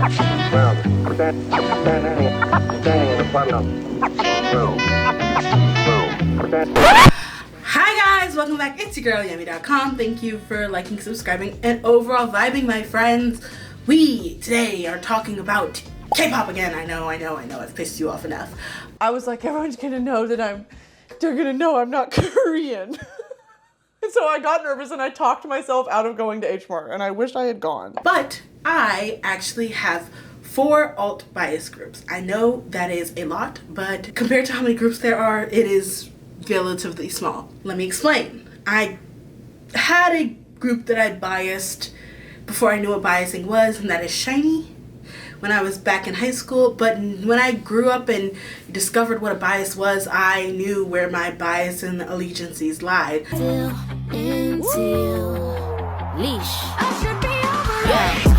Hi guys, welcome back. It's your girl Yummy.com. Thank you for liking, subscribing, and overall vibing, my friends. We today are talking about K-pop again. I know, I've pissed you off enough. I was like, everyone's gonna know that they're gonna know I'm not Korean. And so I got nervous and I talked myself out of going to H Mart, and I wish I had gone. But I actually have 4 Ult Bias groups. I know that is a lot, but compared to how many groups there are, it is relatively small. Let me explain. I had a group that I biased before I knew what biasing was, and that is SHINee, when I was back in high school. But when I grew up and discovered what a bias was, I knew where my bias and allegiances lied.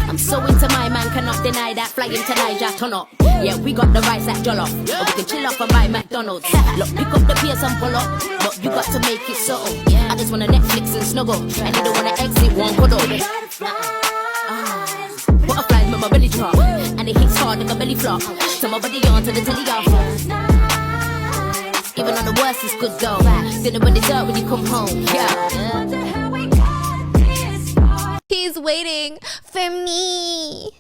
I'm so into my man, cannot deny that. Flying to Niger, turn up. Yeah, we got the rice at Jollof, or we can chill off and buy McDonald's. Look, pick up the PS and pull up, but you got to make it subtle. I just wanna Netflix and snuggle, and you don't wanna exit one cuddle. Butterflies with my belly drop, and it hits hard like a belly flop. So my body on to the telly off. Even on the worst it's good though. Dinner when it's dirt when you come home. Yeah. He's waiting for me.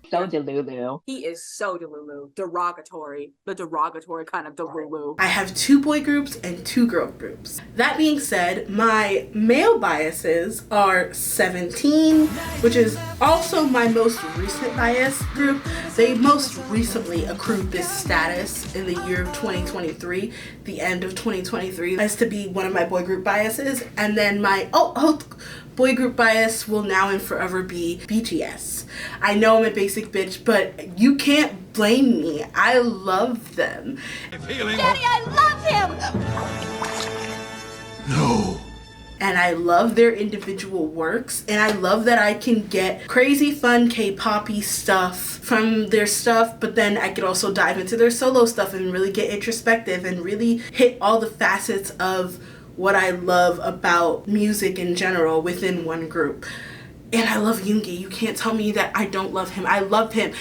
So delulu. He is so delulu. Derogatory. The derogatory kind of delulu. I have 2 boy groups and 2 girl groups. That being said, my male biases are 17, which is also my most recent bias group. They most recently accrued this status in the year of 2023, the end of 2023, as to be one of my boy group biases. And then my boy group bias will now and forever be BTS. I know I'm a basic bitch, but you can't blame me. I love them. Daddy, I love him! No. And I love their individual works, and I love that I can get crazy fun K-poppy stuff from their stuff, but then I could also dive into their solo stuff and really get introspective and really hit all the facets of what I love about music in general within one group. And I love Yoongi. You can't tell me that I don't love him. I love him.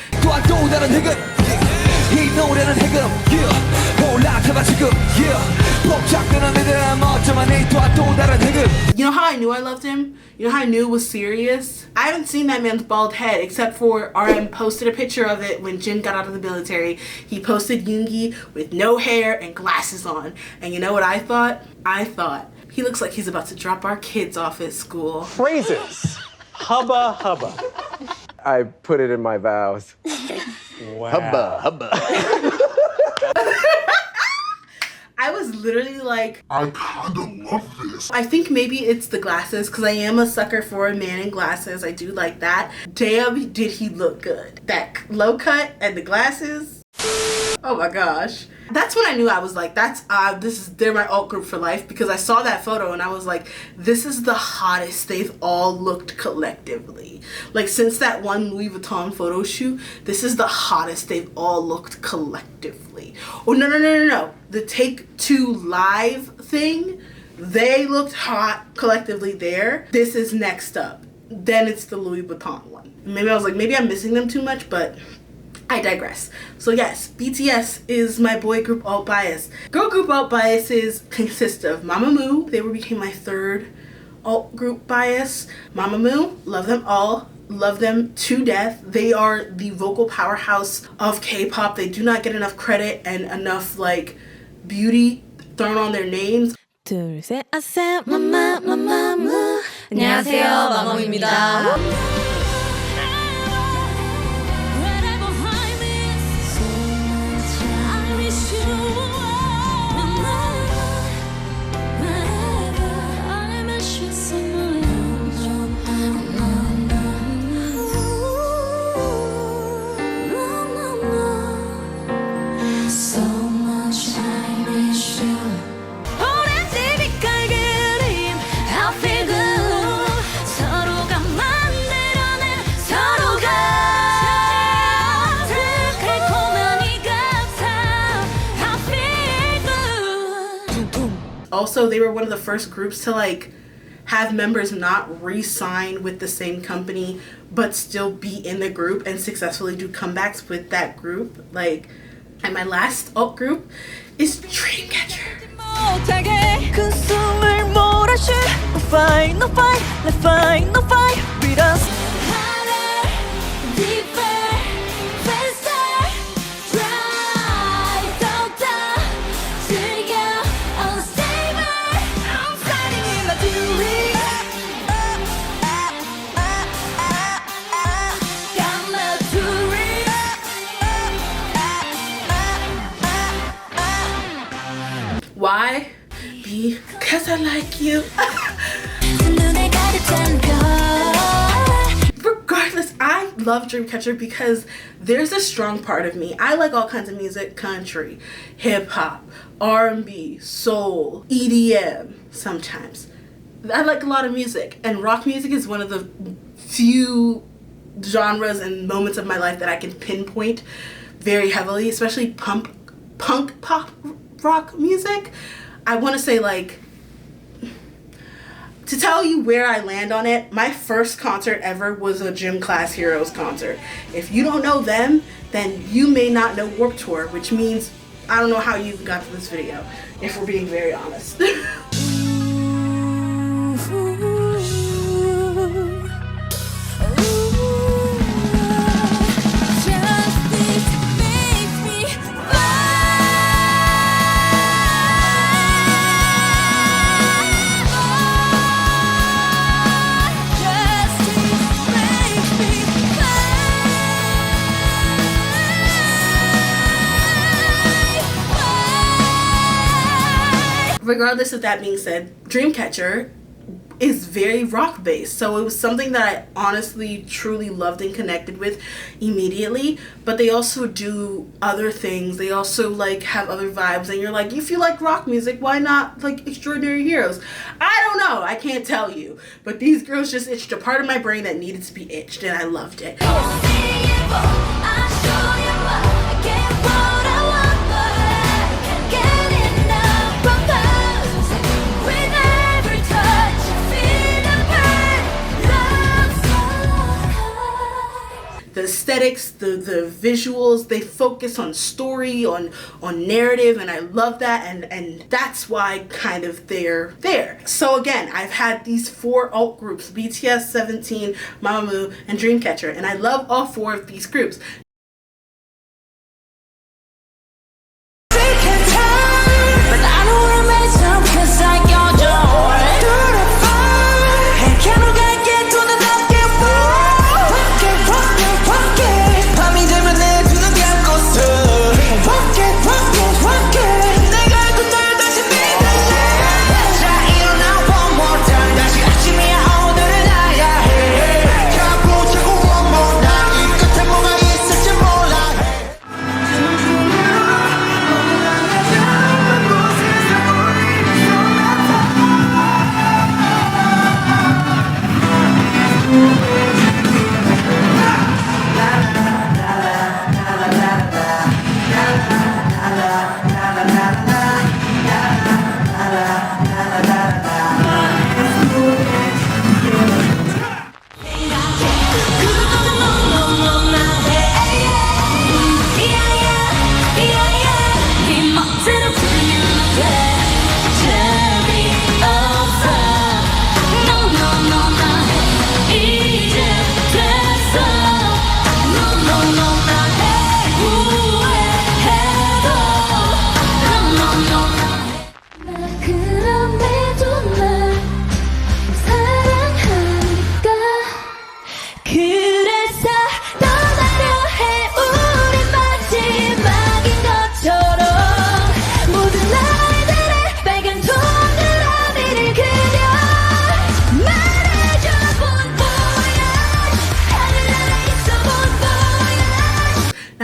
You know how I knew I loved him? You know how I knew it was serious? I haven't seen that man's bald head, except for RM posted a picture of it when Jin got out of the military. He posted Yoongi with no hair and glasses on. And you know what I thought? I thought, he looks like he's about to drop our kids off at school. Phrases. Hubba hubba. I put it in my vows. Wow. Hubba, hubba. I was literally like, I kinda love this. I think maybe it's the glasses, because I am a sucker for a man in glasses. I do like that. Damn, did he look good. That low cut and the glasses. Oh my gosh. That's when I knew. I was like, they're my alt group for life, because I saw that photo and I was like, this is the hottest they've all looked collectively. Like, since that one Louis Vuitton photo shoot, this is the hottest they've all looked collectively. Oh, no. The Take 2 live thing, they looked hot collectively there. This is next up. Then it's the Louis Vuitton one. Maybe I was like, maybe I'm missing them too much, but I digress. So yes, BTS is my boy group alt bias. Girl group alt biases consist of Mamamoo. They became my 3rd alt group bias. Mamamoo, love them all. Love them to death. They are the vocal powerhouse of K-pop. They do not get enough credit and enough like beauty thrown on their names. 둘, 셋, 아싸, 마마무. 안녕하세요, 마마무입니다. Also, they were one of the first groups to like have members not re-sign with the same company but still be in the group and successfully do comebacks with that group. Like, and my last alt group is Dreamcatcher. Why? Because I like you. Regardless, I love Dreamcatcher because there's a strong part of me. I like all kinds of music: country, hip hop, R&B, soul, EDM sometimes. I like a lot of music, and rock music is one of the few genres and moments of my life that I can pinpoint very heavily, especially punk pop rock music. I want to say, like, to tell you where I land on it, my first concert ever was a Gym Class Heroes concert. If you don't know them, then you may not know Warped Tour, which means I don't know how you got to this video, if we're being very honest. Regardless of that being said, Dreamcatcher is very rock based, so it was something that I honestly truly loved and connected with immediately. But they also do other things. They also like have other vibes, and you're like, if you like rock music, why not like Extraordinary Heroes? I don't know, I can't tell you, but these girls just itched a part of my brain that needed to be itched, and I loved it. The aesthetics, the visuals, they focus on story, on narrative, and I love that, and that's why kind of they're there. So again, I've had these 4 alt groups: BTS, 17, Mamamoo, and Dreamcatcher, and I love all 4 of these groups.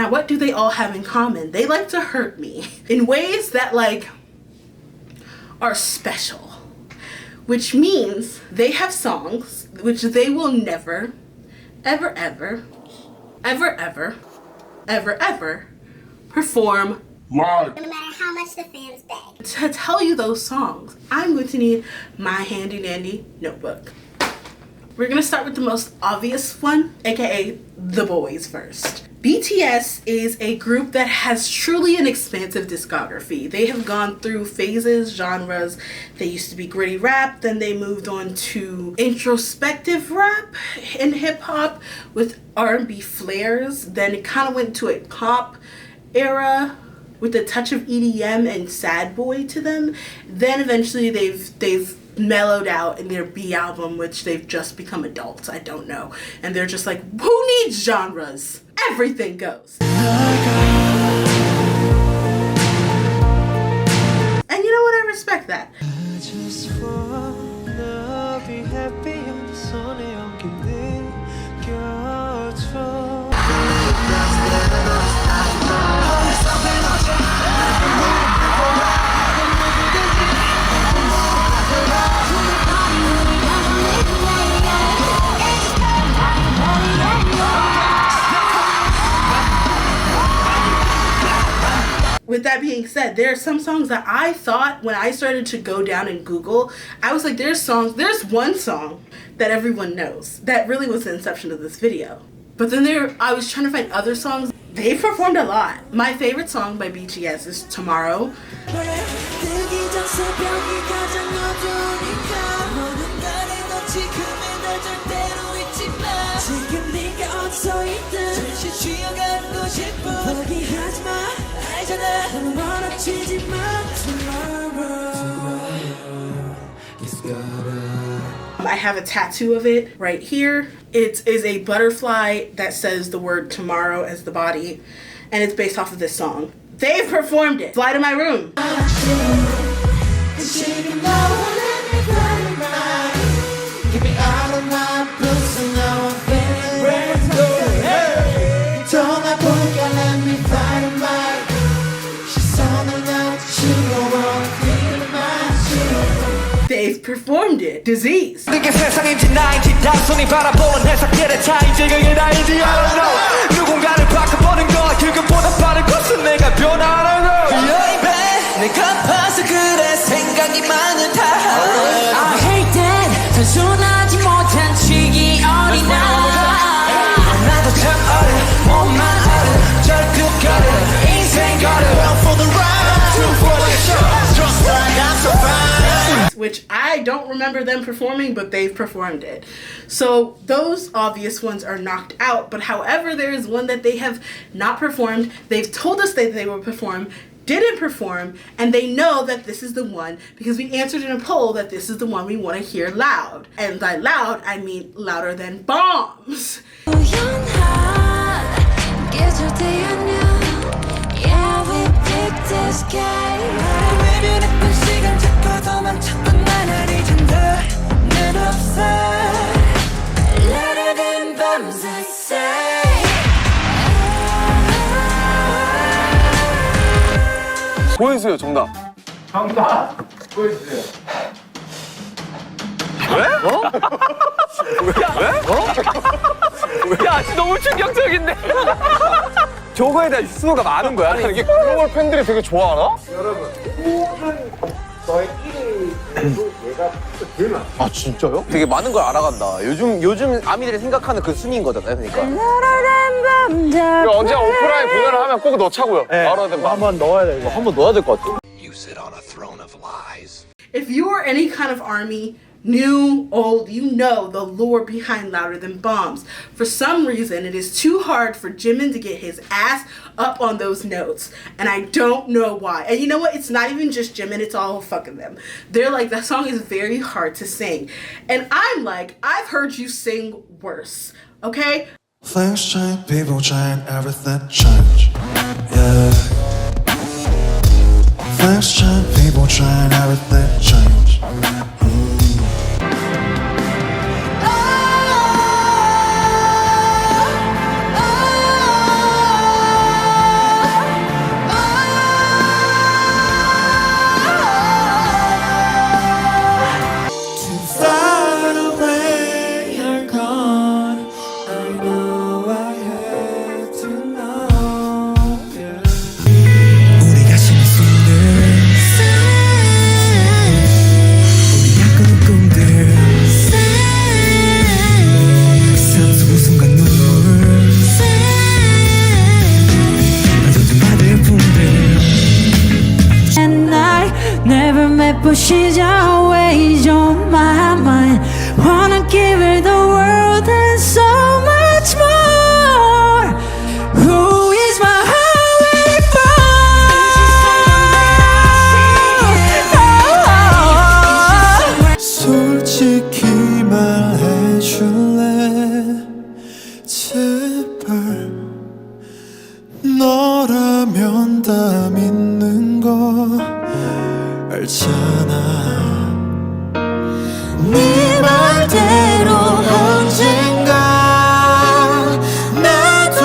What do they all have in common? They like to hurt me in ways that like are special, which means they have songs which they will never, ever, ever, ever, ever, ever, ever perform Lie. No matter how much the fans beg. To tell you those songs, I'm going to need my handy dandy notebook. We're gonna start with the most obvious one, aka the boys first. BTS is a group that has truly an expansive discography. They have gone through phases, genres. They used to be gritty rap, then they moved on to introspective rap and hip hop with R&B flares. Then it kind of went to a pop era with a touch of EDM and sad boy to them. Then eventually they've mellowed out in their B album, which they've just become adults. I don't know. And they're just like, who needs genres? Everything goes. And you know what? I respect that. I just wanna be happy. 손에 엉킨 느껴줘. With that being said, there are some songs that I thought when I started to go down and Google, I was like, there's one song that everyone knows. That really was the inception of this video. But then I was trying to find other songs. They performed a lot. My favorite song by BTS is Tomorrow. I have a tattoo of it right here. It is a butterfly that says the word tomorrow as the body, and it's based off of this song. They've performed it. Fly to My Room. They've performed it. Disease. Which I don't remember them performing, but they've performed it. So those obvious ones are knocked out, but however, there is one that they have not performed. They've told us that they will perform, didn't perform, and they know that this is the one because we answered in a poll that this is the one we want to hear loud. And by loud, I mean louder than bombs. 보여주세요, 정답. 정답 보여주세요. 왜? 어? 왜? 야, 너무 충격적인데. 저거에 대한 뉴스가 많은 거야. 이게 글로벌 팬들이 되게 좋아하나? 여러분, 모든 너의 1위도 얘가 제일 많아. 아, 진짜요? 되게 많은 걸 알아간다. 요즘 아미들이 생각하는 그 순위인 거잖아요, 그러니까. 언제 오프라인 공연을 하면 꼭 넣자고요. 네. 한번 넣어야 돼, 이거. 한번 넣어야 될 것 같아. You sit on a throne of lies. If you are any kind of ARMY, new, old, you know the lore behind Louder Than Bombs. For some reason, it is too hard for Jimin to get his ass up on those notes. And I don't know why. And you know what? It's not even just Jimin, it's all fucking them. They're like, that song is very hard to sing. And I'm like, I've heard you sing worse, okay? Things change, people change, everything change. Yeah. Things change, people change, everything change. 우리 but she's always on my mind. Wanna give her the world and so much more. Who is my highway boy? 솔직히 말해줄래 제발 너라면 다 믿는 거 알잖아 네 말대로 언젠가 나도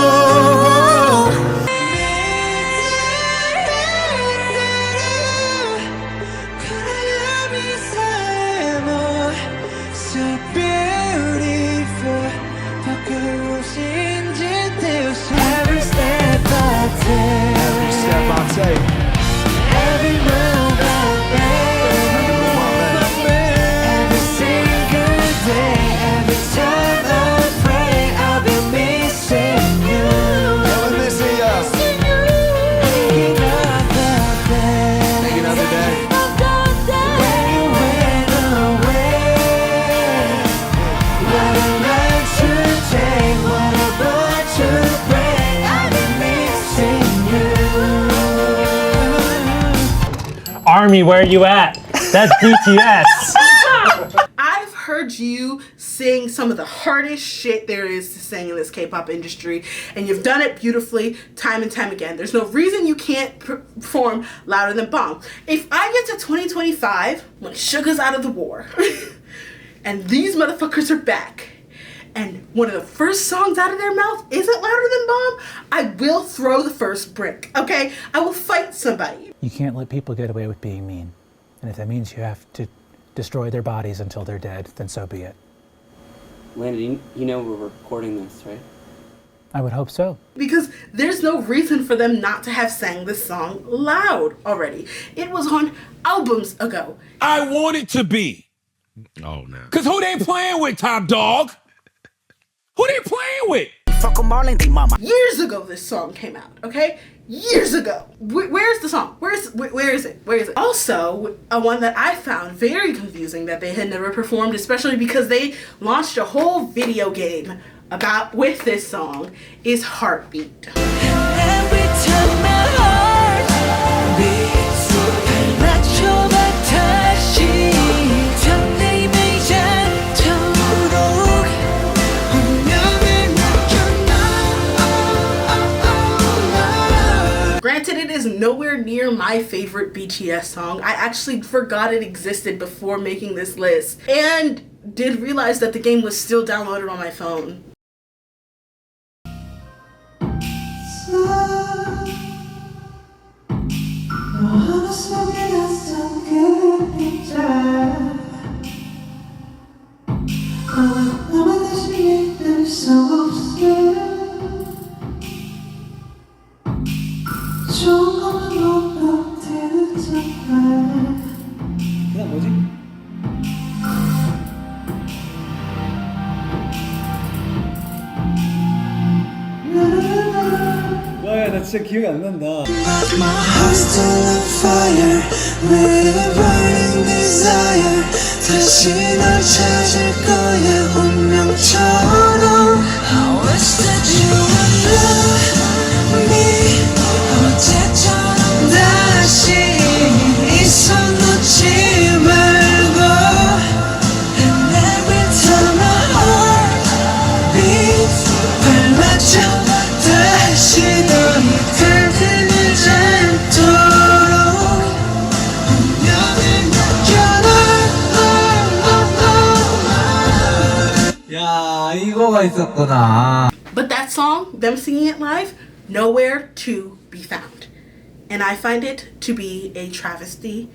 So beautiful Every step I take Every step I take Every move I make Every single day Every time I pray I'll be missing you I'll be missing you Thinking of the day Thinking of the day When you went away What a life to take What a blood to break I'll be missing you Army, where you at? That's BTS. I've heard you sing some of the hardest shit there is to sing in this K-pop industry, and you've done it beautifully time and time again. There's no reason you can't perform louder than Bomb. If I get to 2025, when Suga's out of the war, and these motherfuckers are back, and one of the first songs out of their mouth isn't louder than Bomb, I will throw the first brick, okay? I will fight somebody. You can't let people get away with being mean. And if that means you have to destroy their bodies until they're dead, then so be it. Landon, you know we're recording this, right? I would hope so. Because there's no reason for them not to have sang this song loud already. It was on albums ago. I want it to be. Oh, no. Because who they playing with, Top Dog? Who they playing with? Years ago this song came out, okay? Years ago. Where's the song? Where is it? Also, one that I found very confusing that they had never performed, especially because they launched a whole video game with this song, is Heartbeat. Every time my heart beats 맞춰봐 다시 설레임을 않도록 운명을 맡겨놔. Granted, it is nowhere near my favorite BTS song. I actually forgot it existed before making this list, and did realize that the game was still downloaded on my phone. 나 진짜 기억이 안 난다. My heart's still on fire With a burning desire 다시 널 찾을 거야 운명처럼 I wish that you would love me 어제처럼 다시 이 손 놓지 말고 And every time my heart beats 발맞춰 다시 너희 들들리지 않도록 운명을 맡겨놔 야, 이거가 있었구나. But that song, them singing it live, nowhere to be found. And I find it to be a travesty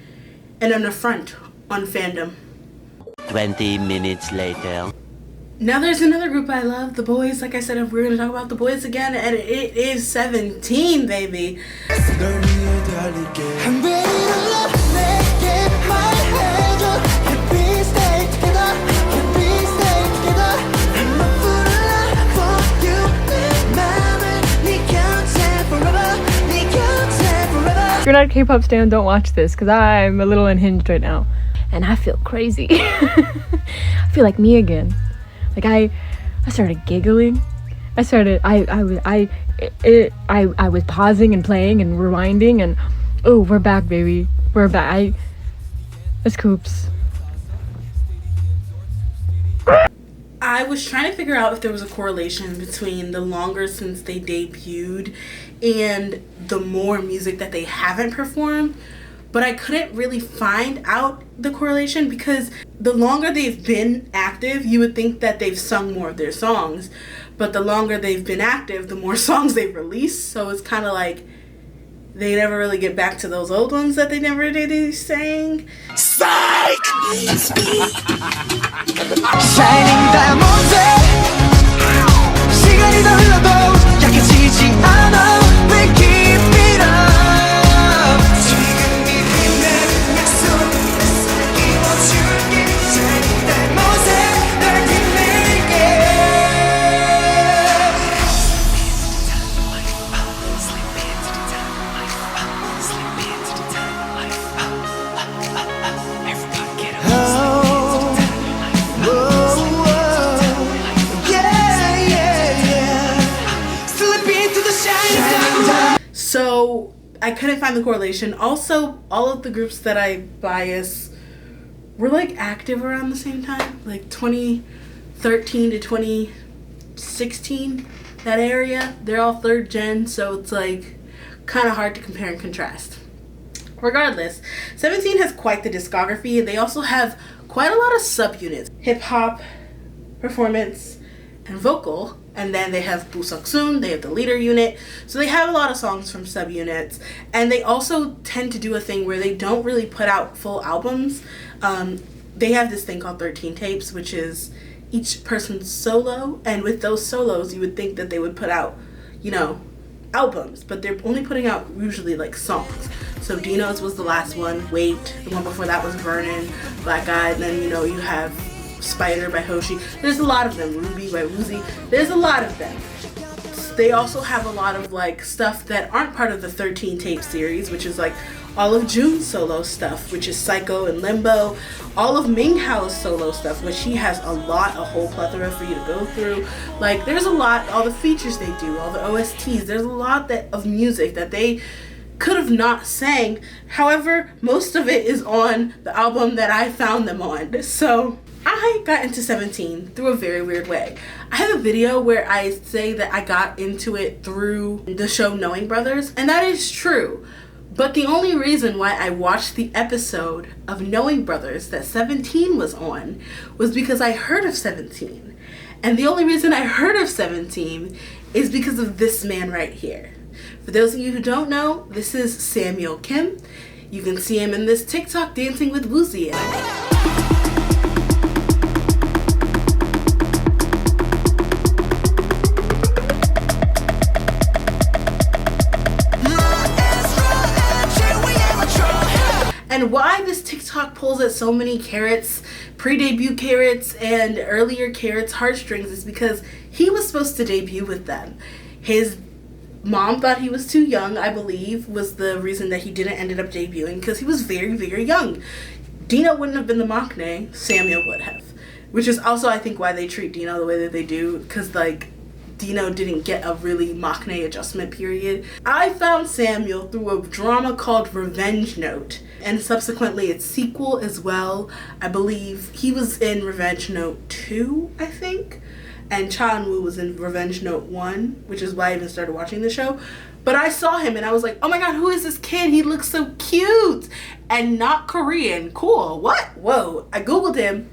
and an affront on fandom. 20 minutes later. Now there's another group I love, The Boys. Like I said, we're going to talk about The Boys again, and it is 17, baby. If you're not a K-pop stan, don't watch this because I'm a little unhinged right now. And I feel crazy. I feel like me again. Like I started giggling. I was pausing and playing and rewinding and oh, we're back, baby. We're back. It's Coops. I was trying to figure out if there was a correlation between the longer since they debuted and the more music that they haven't performed, but I couldn't really find out the correlation because the longer they've been active, you would think that they've sung more of their songs, but the longer they've been active, the more songs they've released, so it's kind of like they never really get back to those old ones that they never did sang. Psych! Shining diamonds 시간이 더 흘러도 약해지지 않아 We keep it up 지금 이 힘내 약속 이뤄줄게 Shining diamonds 날 빛낼게 So I couldn't find the correlation. Also, all of the groups that I bias were like active around the same time, like 2013 to 2016, that area. They're all third gen, so it's like kind of hard to compare and contrast. Regardless, 17 has quite the discography, and they also have quite a lot of subunits: hip hop, performance, and vocal. And then they have Busaksun, they have the leader unit. So they have a lot of songs from subunits. And they also tend to do a thing where they don't really put out full albums. They have this thing called 13 tapes, which is each person's solo. And with those solos, you would think that they would put out, you know, albums. But they're only putting out usually like songs. So Dino's was the last one, Wait. The one before that was Vernon, Black Eyed. And then, you know, you have Spider by Hoshi. There's a lot of them. Ruby by Woozy. There's a lot of them. They also have a lot of like stuff that aren't part of the 13 tape series, which is like all of June's solo stuff, which is Psycho and Limbo. All of Minghao's solo stuff, which she has a whole plethora for you to go through. Like there's a lot, all the features they do, all the OSTs, there's a lot of music that they could have not sang. However, most of it is on the album that I found them on. So I got into 17 through a very weird way. I have a video where I say that I got into it through the show Knowing Brothers, and that is true. But the only reason why I watched the episode of Knowing Brothers that 17 was on was because I heard of 17. And the only reason I heard of 17 is because of this man right here. For those of you who don't know, this is Samuel Kim. You can see him in this TikTok dancing with Woozy. And why this TikTok pulls at so many Carrots, pre-debut Carrots and earlier Carrots heartstrings is because he was supposed to debut with them. His mom thought he was too young, I believe, was the reason that he didn't end up debuting, because he was very, very young. Dino wouldn't have been the maknae, Samuel would have. Which is also, I think, why they treat Dino the way that they do, because, like, Dino didn't get a really maknae adjustment period. I found Samuel through a drama called Revenge Note, and subsequently its sequel as well. I believe he was in Revenge Note 2, I think, and Chanwoo was in Revenge Note 1, which is why I even started watching the show. But I saw him and I was like, oh my god, who is this kid? He looks so cute and not Korean. Cool. What? Whoa. I googled him.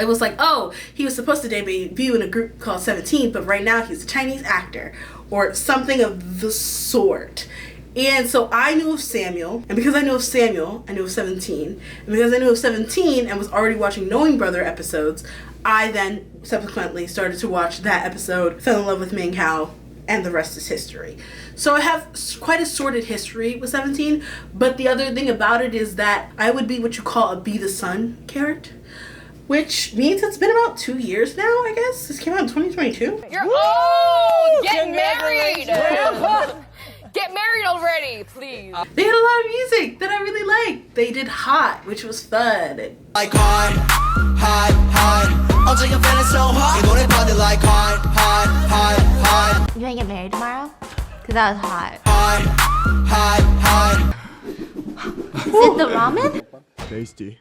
It was like, oh, he was supposed to debut in a group called 17, but right now he's a Chinese actor or something of the sort. And so I knew of Samuel, and because I knew of Samuel, I knew of 17. And because I knew of 17 and was already watching Knowing Brother episodes, I then subsequently started to watch that episode, fell in love with Ming Hao, and the rest is history. So I have quite a sordid history with 17, but the other thing about it is that I would be what you call a Be the Sun character, which means it's been about 2 years now, I guess. This came out in 2022. You're old! Get married! Get married it already, please. They had a lot of music that I really liked. They did Hot, which was fun. Like hot, hot, hot. I'm taking feeling so hot. You know they body like hot, hot, hot, hot. You wanna get married tomorrow? Cause that was hot. Hot, hot, hot. Is it the ramen? Tasty.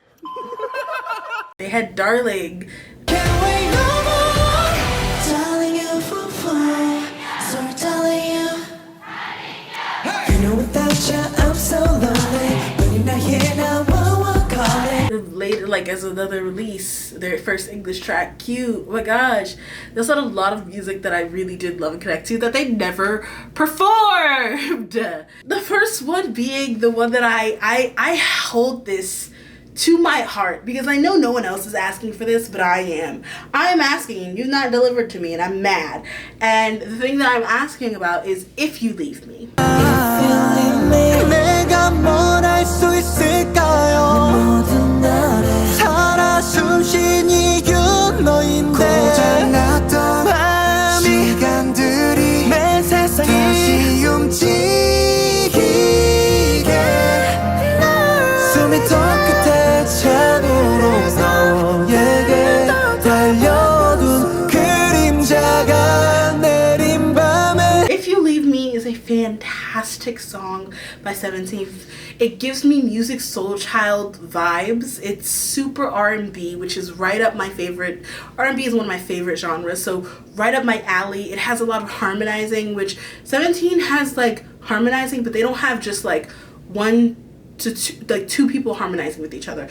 They had Darling. Can't wait no more. Telling you for fun. So telling you. You know without you I'm so lonely. But you're not here now, what calling. Later, like as another release, their first English track, Cute. Oh my gosh. There's a lot of music that I really did love and connect to that they never performed. The first one being the one that I hold this to my heart because I know no one else is asking for this, but I am. I'm asking and you've not delivered to me and I'm mad. And the thing that I'm asking about is If You Leave Me. 내가 뭘 할 수 있을까요? 모든 날에 살아 숨쉰 이유 너인데 고장났던 마음이 시간들이 내 세상이 다시 움직이게 숨이 더 끝에 찬으로 너에게 달려둔 그림자가 내린 밤에 If You Leave Me is a fantastic song by 17. It gives me Music Soul Child vibes. It's super R&B, which is right up my favorite. R&B is one of my favorite genres, so right up my alley. It has a lot of harmonizing, which 17 has like harmonizing, but they don't have just like one to two, like two people harmonizing with each other.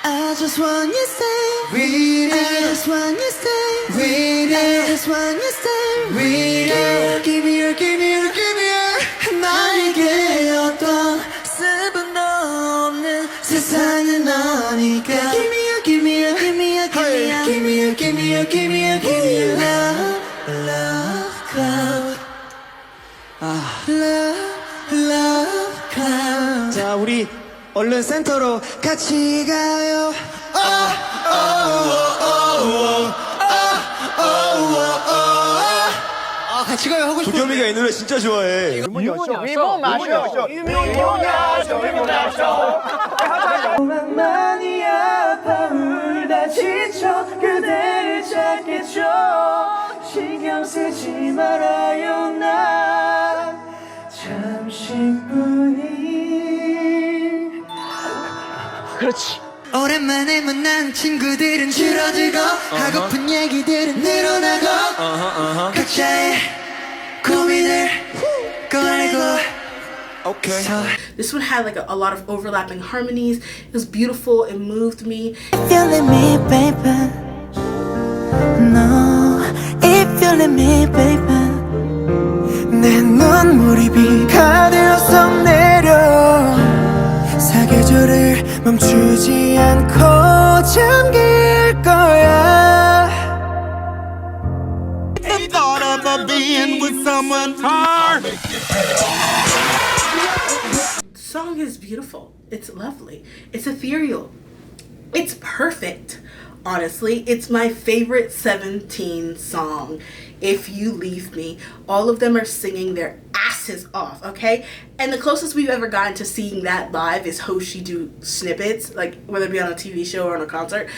I just want you stay with it. I just want you stay with it. I just want you stay with it. Give me your, give me your, give me your. 나에게 어떤 슬픔 없는 세상은 너니까. Give me your, give me your, give me your, give me your, give me your, give me your, give me your, give me your love, love cloud. Love, love cloud. 자, 우리 얼른 센터로 같이 가요. 같이 가요 하고 싶어. 도겸이가 이 노래 진짜 좋아해. 많이 아파 울다 지쳐 그대를 찾겠죠. 신경 쓰지 말아요 난 잠시뿐이. 그렇지. 오랜만에 만난 친구들은 줄어들고 하고픈 얘기들은 늘어나고 각자의 고민을 꺼내고. Okay. This one had like a lot of overlapping harmonies. It was beautiful. It moved me. If you let me, baby. No, if you let me, baby. 내 눈물이 비가 되어서 내려 사계절을 멈추지 않고 잠길 거야. The thought of being with someone hard. The song is beautiful. It's lovely. It's ethereal. It's perfect. Honestly, it's my favorite 17 song. If You Leave Me. All of them are singing their asses off, okay? And the closest we've ever gotten to seeing that live is Hoshi do snippets, like whether it be on a TV show or on a concert.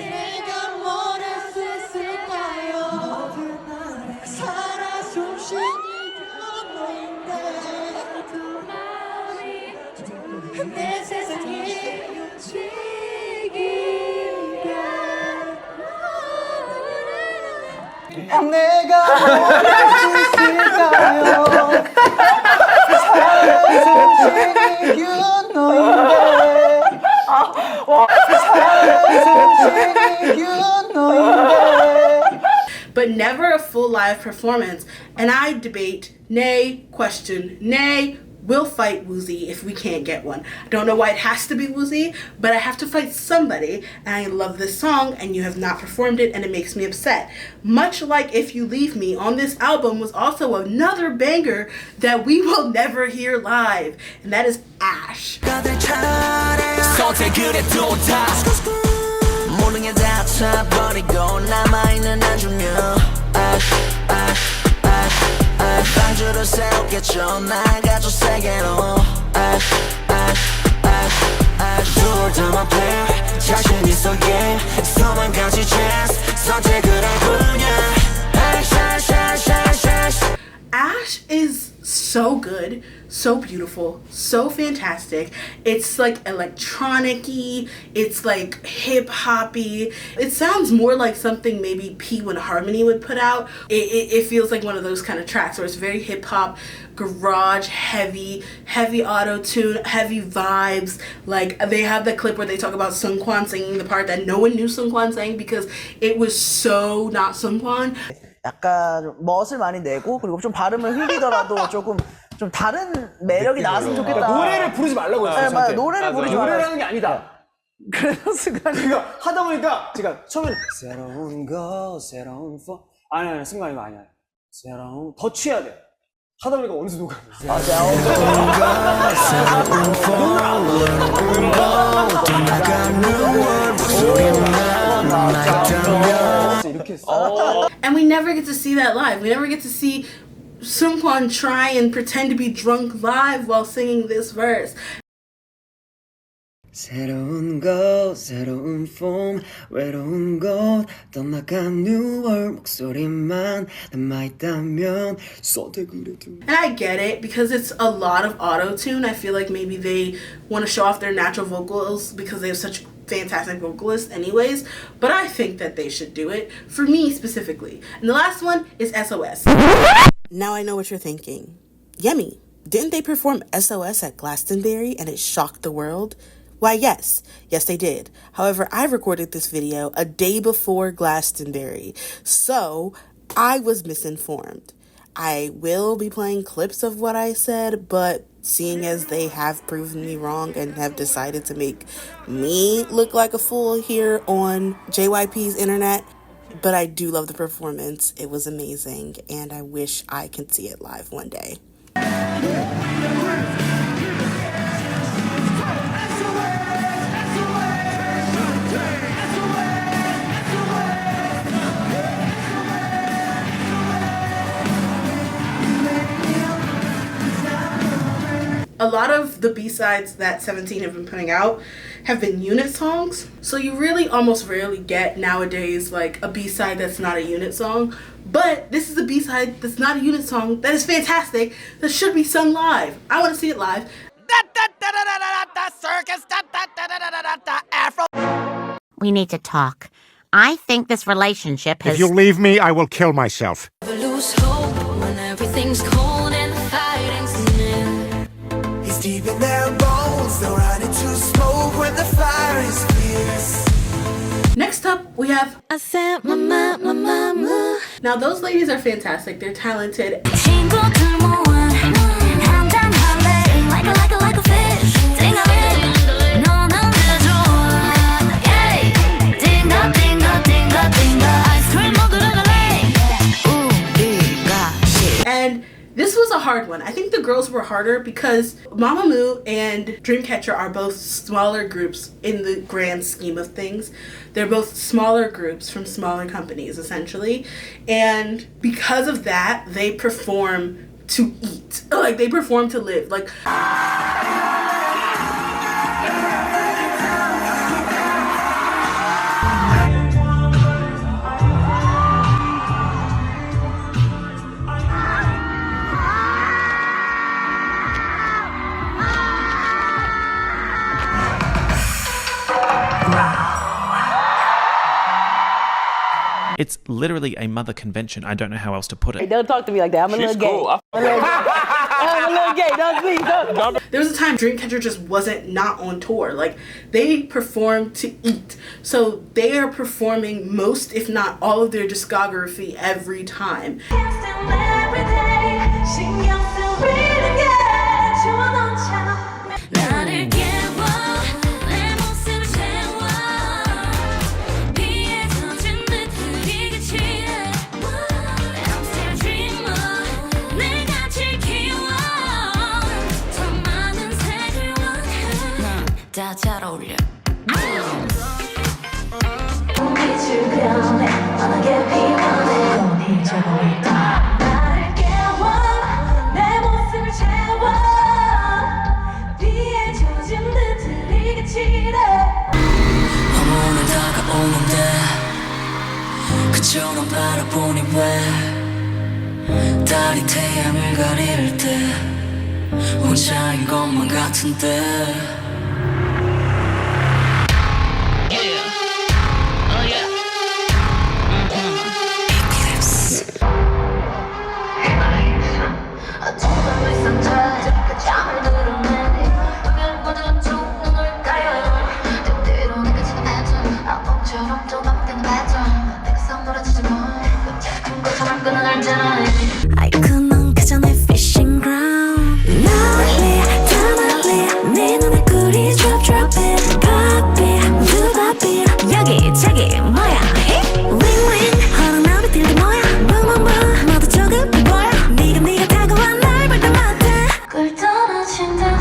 내가 뭘 할 수 있을까요? 살아있는 이유 너인데 살아있는 이유 너인데. But never a full live performance. And I debate, nay, question, nay, will fight Woozy if we can't get one. I don't know why it has to be Woozy, but I have to fight somebody, and I love this song, and you have not performed it, and it makes me upset. Much like If You Leave Me on this album was also another banger that we will never hear live, and that is Ash. 방주를 세웠겠죠 날 가져 세계로 둘 다만 play 자신 있어 game 서만 가지 chance 선택을 할 뿐이야 Ash is so good, so beautiful, so fantastic. It's like electronic-y, it's like hip-hoppy. It sounds more like something maybe P1 Harmony would put out. It feels like one of those kind of tracks where it's very hip-hop, garage heavy auto-tune, heavy vibes. Like they have the clip where they talk about Seungkwan singing the part that no one knew Seungkwan sang because it was so not Seungkwan. 약간 멋을 많이 내고 그리고 좀 발음을 흘리더라도 조금 좀 다른 매력이 나왔으면 좋겠다. 그러니까 노래를 부르지 말라고 했어요. 네, 맞아요. 노래를 부르지 말라고. 노래라는 게 아니다. 그래서 순간 그러니까 하다 보니까 제가 처음에는 새로운 거 새로운 거 아니 순간 이거 아니야. 새로운 더 취해야 돼. 하다 보니까 어느 순간 And we never get to see that live. We never get to see Seungkwan try and pretend to be drunk live while singing this verse. 새로운 것 새로운 폼 외로운 곳 떠나간 New월 목소리만 남아있다면 선택을 해도. And I get it because it's a lot of auto-tune. I feel like maybe they want to show off their natural vocals because they have such fantastic vocalists anyways, but I think that they should do it for me specifically. And the last one is SOS. Now I know what you're thinking. Yemi, didn't they perform SOS at Glastonbury and it shocked the world? Why, yes they did. However, I recorded this video a day before Glastonbury, so I was misinformed. I will be playing clips of what I said, but seeing as they have proven me wrong and have decided to make me look like a fool here on JYP's internet, but I do love the performance. It was amazing, and I wish I could see it live one day. A lot of the B-sides that 17 have been putting out have been unit songs. So you really almost rarely get nowadays like a B-side that's not a unit song. But this is a B-side that's not a unit song that is fantastic, that should be sung live. I want to see it live. We need to talk. I think this relationship has... If you leave me, I will kill myself. Lose hope when everything's cold and the fighting's near. It's deep in their bones, they're running to smoke when the fire is fierce. Next up, we have I sent my mama. Now those ladies are fantastic. They're talented. Like a fish. And this was a hard one. I think the girls were harder because Mamamoo and Dreamcatcher are both smaller groups in the grand scheme of things. They're both smaller groups from smaller companies, essentially. And because of that, they perform to eat. Like, they perform to live. Like... It's literally a mother convention. I don't know how else to put it. Hey, don't talk to me like that. I'm a little gay. Cool. I'm a little gay. Don't please don't. There was a time Dreamcatcher just wasn't not on tour. Like, they performed to eat. So they are performing most, if not all, of their discography every time. 다 잘 어울려. 어머나 다가오는데 그처럼 바라보니 왜 달이 태양을 가릴 때 혼자인 것만 같은데 아이콘은 그저 내 fishing ground. 난리 다 난리 네 눈에 꿀이 drop drop it pop it do pop it 여기 저기 뭐야 ring ring 허락 나비들도 뭐야 boom boom boom 모두 조급해 보여 네가 다가와 날 볼 때마다 꿀 떨어진다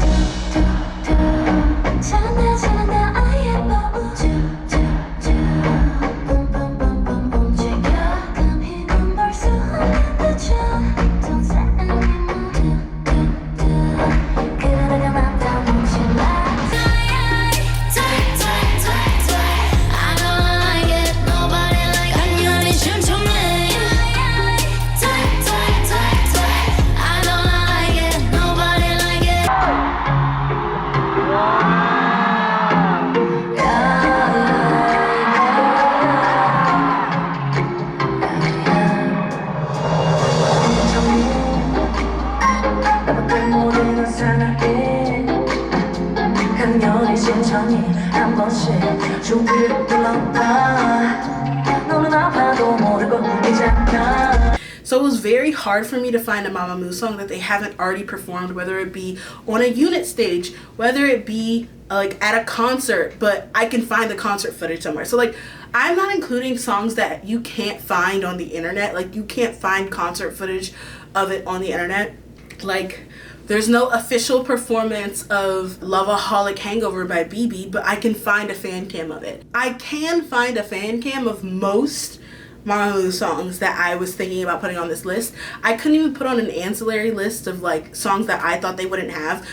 뚜뚜뚜 찬해지는데 아예 뭐 쭈쭈쭈 뿜뿜뿜뿜 움직여 감히 넌 볼 수 없는 듯이 Don't say anymore 뚜뚜뚜 그러다가 맘다 뭉칠라 I don't like it nobody like 강렬히 춤추네 I don't like it nobody like it 모든 사나이 강렬히 신청이 한 번씩 주위를 둘러봐 너는 아파도 모를 건 꿈이잖아. So it was very hard for me to find a Mamamoo song that they haven't already performed, whether it be on a unit stage, whether it be like at a concert, but I can find the concert footage somewhere. So like I'm not including songs that you can't find on the internet. Like you can't find concert footage of it on the internet. Like there's no official performance of Loveaholic Hangover by BB, but I can find a fan cam of it. I can find a fan cam of most Mamamoo songs that I was thinking about putting on this list. I couldn't even put on an ancillary list of like songs that I thought they wouldn't have.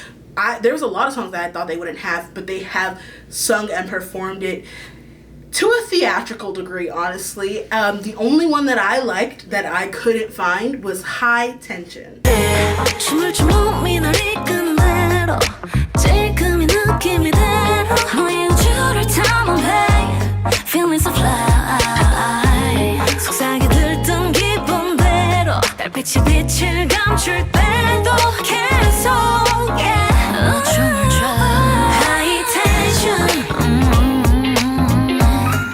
There was a lot of songs that I thought they wouldn't have, but they have sung and performed it to a theatrical degree, honestly. The only one that I liked that I couldn't find was High Tension. 춤을 춘 몸이 널 이끄는 대로 지금 이 느낌이 대로 너의 우주를 탐험해 Feeling so fly 속삭여 들뜬 기분대로 달빛이 빛을 감출 때도 계속 yeah. 춤을 춰 High tension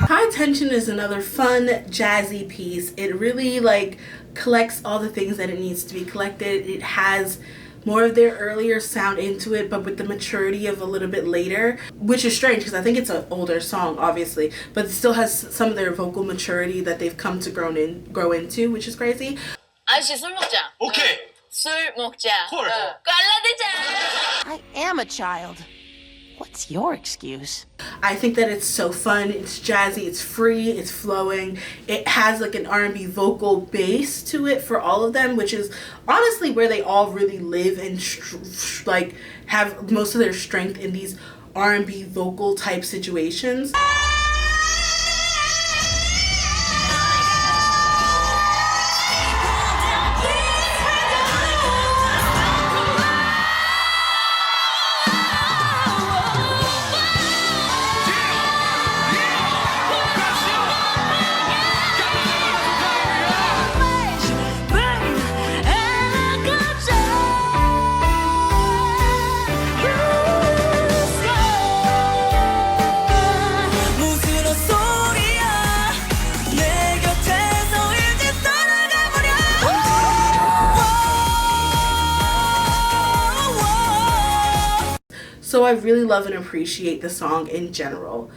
High Tension is another fun, jazzy piece. It really like collects all the things that it needs to be collected. It has more of their earlier sound into it, but with the maturity of a little bit later, which is strange because I think it's an older song, obviously, but it still has some of their vocal maturity that they've come to grow into, which is crazy. 아저씨 술 먹자. 오케이. 술 먹자. 콜. 깔라대자. I am a child. What's your excuse? I think that it's so fun, it's jazzy, it's free, it's flowing. It has like an R&B vocal base to it for all of them, which is honestly where they all really live and like have most of their strength in these R&B vocal type situations. So I really love and appreciate the song in general.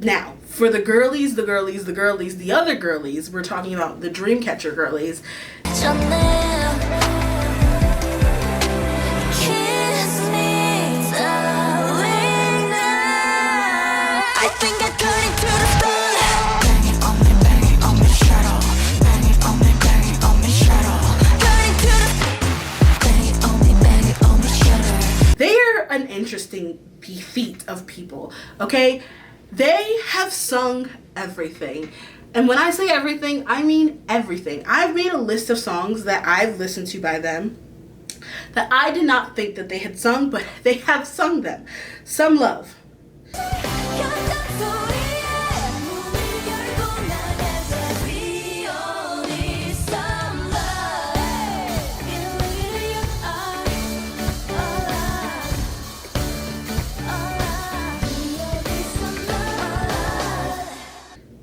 Now, for the girlies, the other girlies, we're talking about the Dreamcatcher girlies. They are an interesting feat of people, okay? They have sung everything. And when I say everything, I mean everything. I've made a list of songs that I've listened to by them that I did not think that they had sung, but they have sung them. Some Love.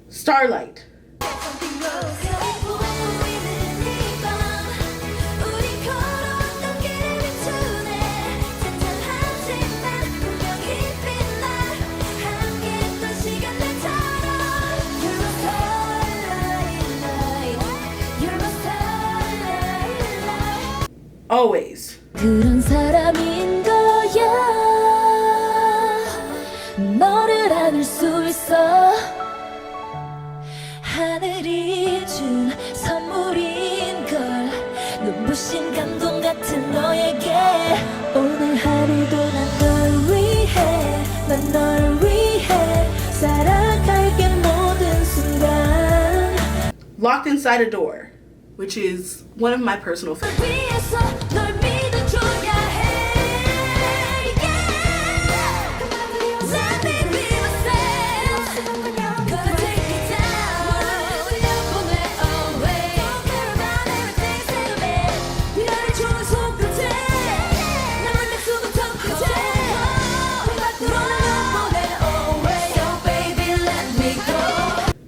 Starlight. Always. 그런 사람인 거야. 너를 안을 수 있어. 하늘이 준 선물인 걸. 눈부신 감동 같은 너에게. 오늘 하루도 난 널 위해. 난 널 위해. 살아갈게 모든 순간. Locked Inside a Door, which is one of my personal favorites.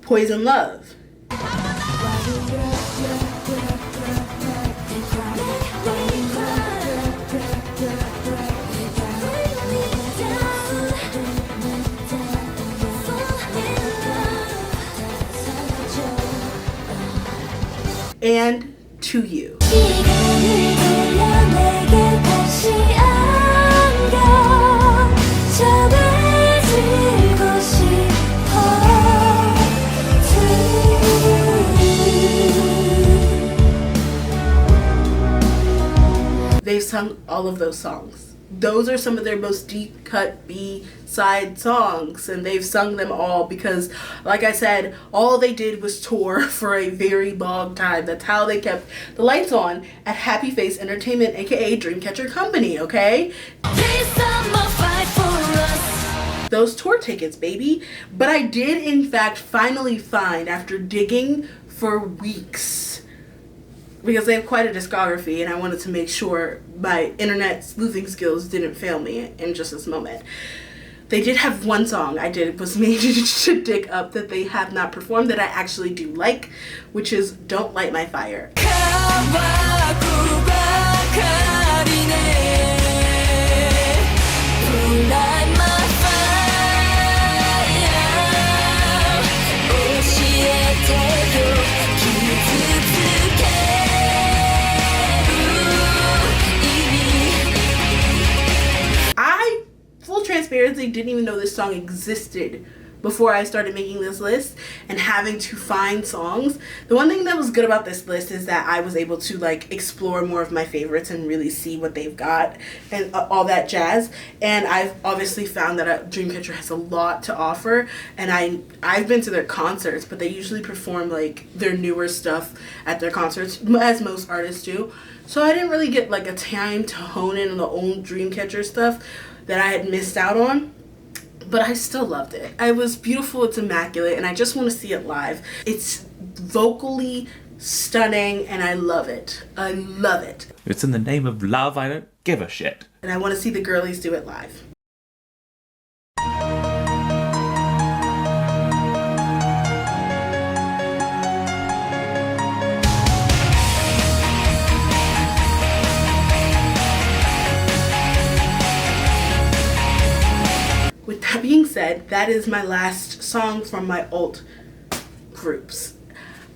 Poison Love. And To You. They've sung all of those songs. Those are some of their most deep cut B-side songs, and they've sung them all because, like I said, all they did was tour for a very long time. That's how they kept the lights on at Happy Face Entertainment, aka Dreamcatcher Company, okay? Those tour tickets, baby. But I did, in fact, finally find, after digging for weeks, because they have quite a discography and I wanted to make sure my internet sleuthing skills didn't fail me in just this moment. They did have one song was made to dig up that they have not performed that I actually do like, which is Don't Light My Fire. Transparency, didn't even know this song existed before I started making this list and having to find songs. The one thing that was good about this list is that I was able to like explore more of my favorites and really see what they've got and all that jazz. And I've obviously found that Dreamcatcher has a lot to offer, and I've been to their concerts, but they usually perform like their newer stuff at their concerts, as most artists do. So I didn't really get like a time to hone in on the old Dreamcatcher stuff that I had missed out on, but I still loved it. It was beautiful, it's immaculate, and I just want to see it live. It's vocally stunning, and I love it. I love it. It's in the name of love, I don't give a shit. And I want to see the girlies do it live. With that being said, that is my last song from my alt groups.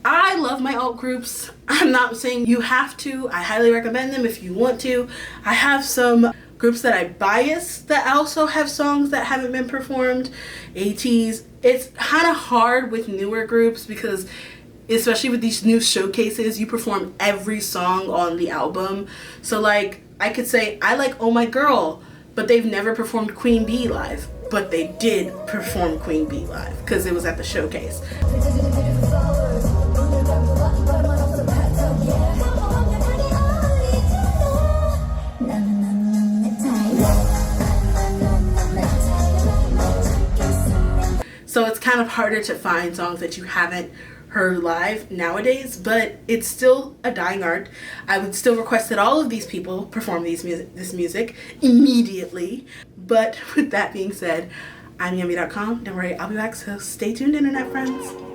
I love my alt groups. I'm not saying you have to. I highly recommend them if you want to. I have some groups that I bias that also have songs that haven't been performed. ATs. It's kind of hard with newer groups because, especially with these new showcases, you perform every song on the album. So like, I could say, I like Oh My Girl, but they've never performed Queen Bee live. But they did perform Queen Bee live because it was at the showcase. So it's kind of harder to find songs that you haven't heard live nowadays, but it's still a dying art. I would still request that all of these people perform this music immediately. But with that being said, I'm Yummy.com. Don't worry, I'll be back, so stay tuned, internet friends.